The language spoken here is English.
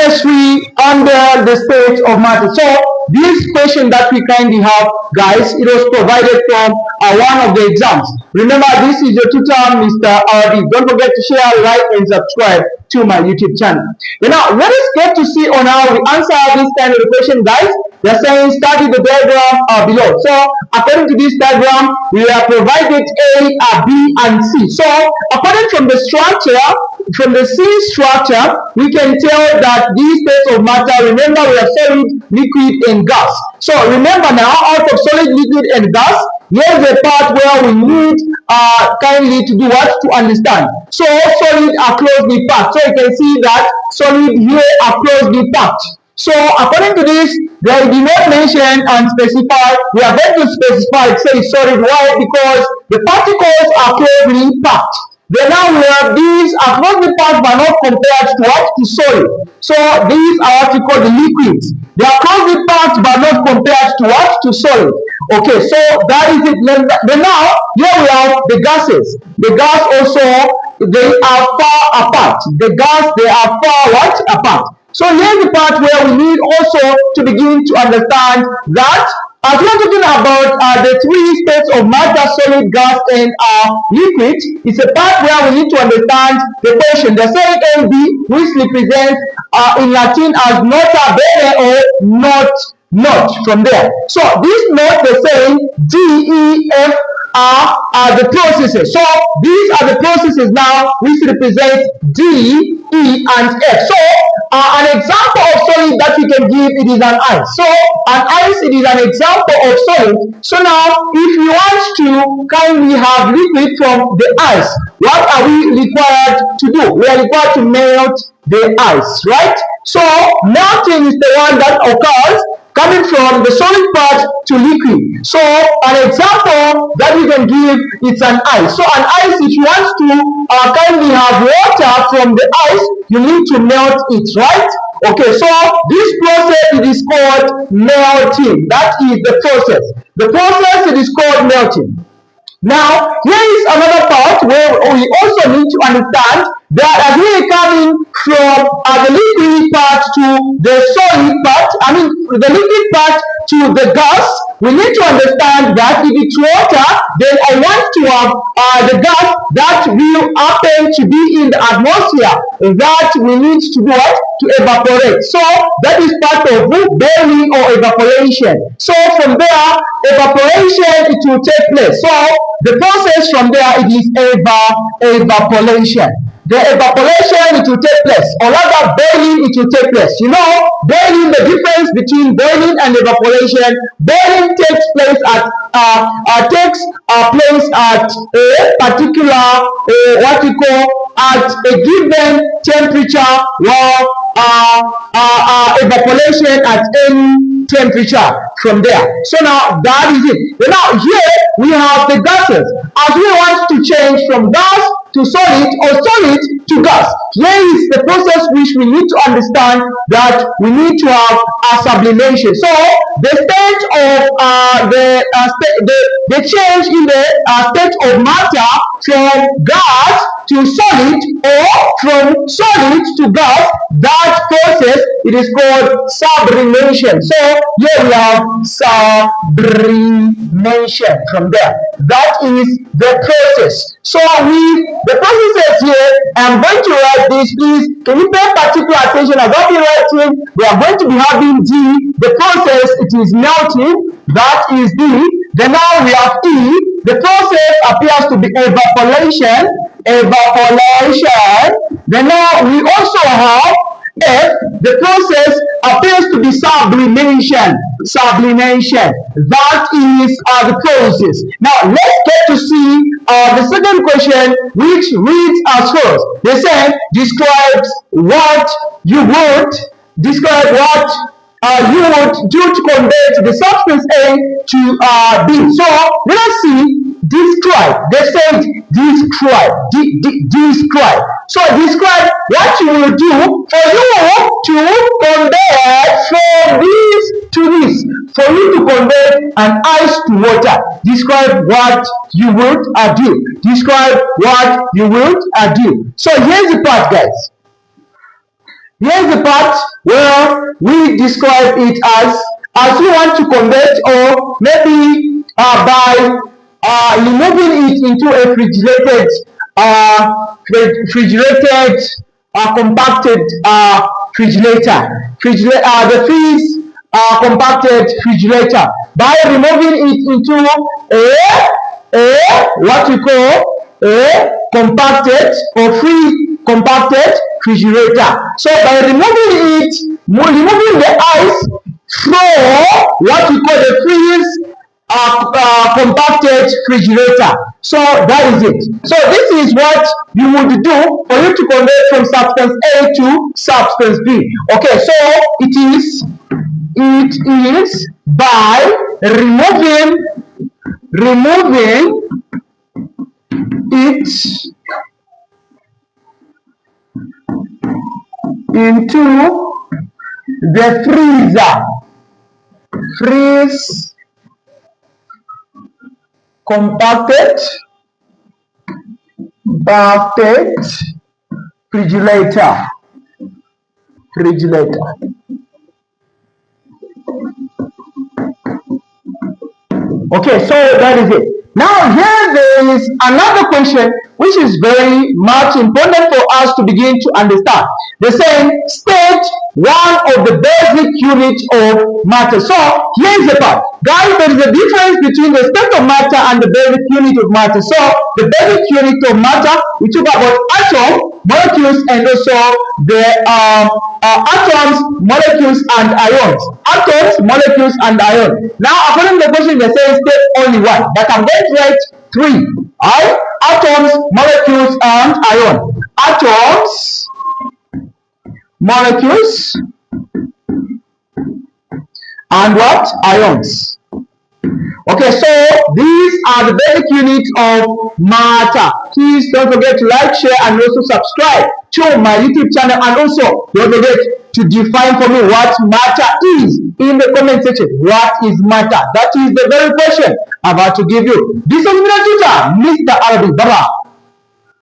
chemistry under the state of matter. So this question that we kindly have, guys, it was provided from one of the exams. Remember, this is your tutor, Mr. RD. Don't forget to share, like, and subscribe to my YouTube channel. Now, let us get to see on how we answer this kind of question, guys. They're saying study the diagram below. So according to this diagram, we are provided A, B, and C. So according from the structure, from the C structure, we can tell that these states of matter, remember, we have solid, liquid, and gas. So remember now, out of solid, liquid, and gas, here's the part where we need kindly to do what? To understand. So solid are closely packed. So you can see that solid here are closely packed. So according to this, there will be no mention and specify. We are going to specify, say solid. Why? Because the particles are closely packed. Then now we have these are closely packed but not compared to what? To solid. So these are what we call the liquids. They are closely packed but not compared to what? To solid. Okay, so that is it. Then now here we have the gases. The gas also, they are far apart. The gas, they are far what? Apart. So here's the part where we need also to begin to understand that as we are talking about the three states of matter, solid, gas, and liquid, it's a part where we need to understand the question. The saying A, B, which represents in Latin as nota bene or not from there. So this note, the saying D, E, F, are the processes. So these are the processes now which represent D, E, and F. So an example of solid that we can give, it is an ice. So an ice, it is an example of solid. So now if you want to kindly have liquid from the ice, what are we required to do? We are required to melt the ice, right? So melting is the one that occurs coming from the solid part to liquid. So an example that we can give, it's an ice. So an ice, if you want to kindly have water from the ice, you need to melt it, right? Okay, so this process, it is called melting. That is the process. The process, it is called melting. Now, here is another part where we also need to understand that as we are coming from the liquid part to the solid part, the liquid part to the gas, we need to understand that if it's water, then I want to have the gas that will happen to be in the atmosphere that we need to do what? To evaporate. So that is part of boiling or evaporation. So from there, evaporation, it will take place. So the process from there, it is evaporation. The evaporation, it will take place, or rather boiling, it will take place. You know, boiling, the difference between boiling and evaporation, boiling takes place at a particular what we call at a given temperature, while evaporation at any temperature from there. So now that is it. Now here we have the gases. As we want to change from gas to solid or solid to gas, here is the process which we need to understand that we need to have a sublimation. So the state of the change in the state of matter from gas to solid or from solid to gas, that process, it is called sublimation. So here we have sublimation from there. That is the process. So the processes here, I'm going to write this. Please, can you pay particular attention? I'm going to be writing, we are going to be having D, the process, it is melting, that is D. Then now we have E, the process appears to be evaporation. Then now we also have F, the process appears to be sublimation. That is the process. Now let's get to see the second question, which reads as follows. They said, describe what you would do to convert the substance A to B. So let us see. Describe. They said describe. Describe. So describe what you will do for you to convert from this to this. For you to convert an ice to water. Describe what you would do. Describe what you would do. So here's the part, guys. Here's the part where we describe it as we want to convert, or maybe by removing it into a compacted refrigerator. The freeze compacted refrigerator, by removing it into a what we call a compacted or free compacted refrigerator. So by removing the ice from what we call the freeze compacted refrigerator. So that is it. So this is what you would do for you to convert from substance A to substance B. Okay, so it is by removing it into the freeze compacted refrigerator. Okay, so that is it. Now here there is another question which is very much important for us to begin to understand. They're saying state one of the basic units of matter. So here's the part. Guys, there is a difference between the state of matter and the basic unit of matter. So the basic unit of matter, we talk about atom, molecules, and also the atoms, molecules, and ions. Atoms, molecules, and ions. Now, according to the question, they say state only one, but I'm going to write three. Alright? Atoms, molecules, and ions. Atoms, molecules, and what? Ions. Okay, so these are the basic units of matter. Please don't forget to like, share, and also subscribe to my YouTube channel. And also, don't forget to define for me what matter is in the comment section. What is matter? That is the very question I'm about to give you. This is Tutor, Mr. Arabic. Bye-bye.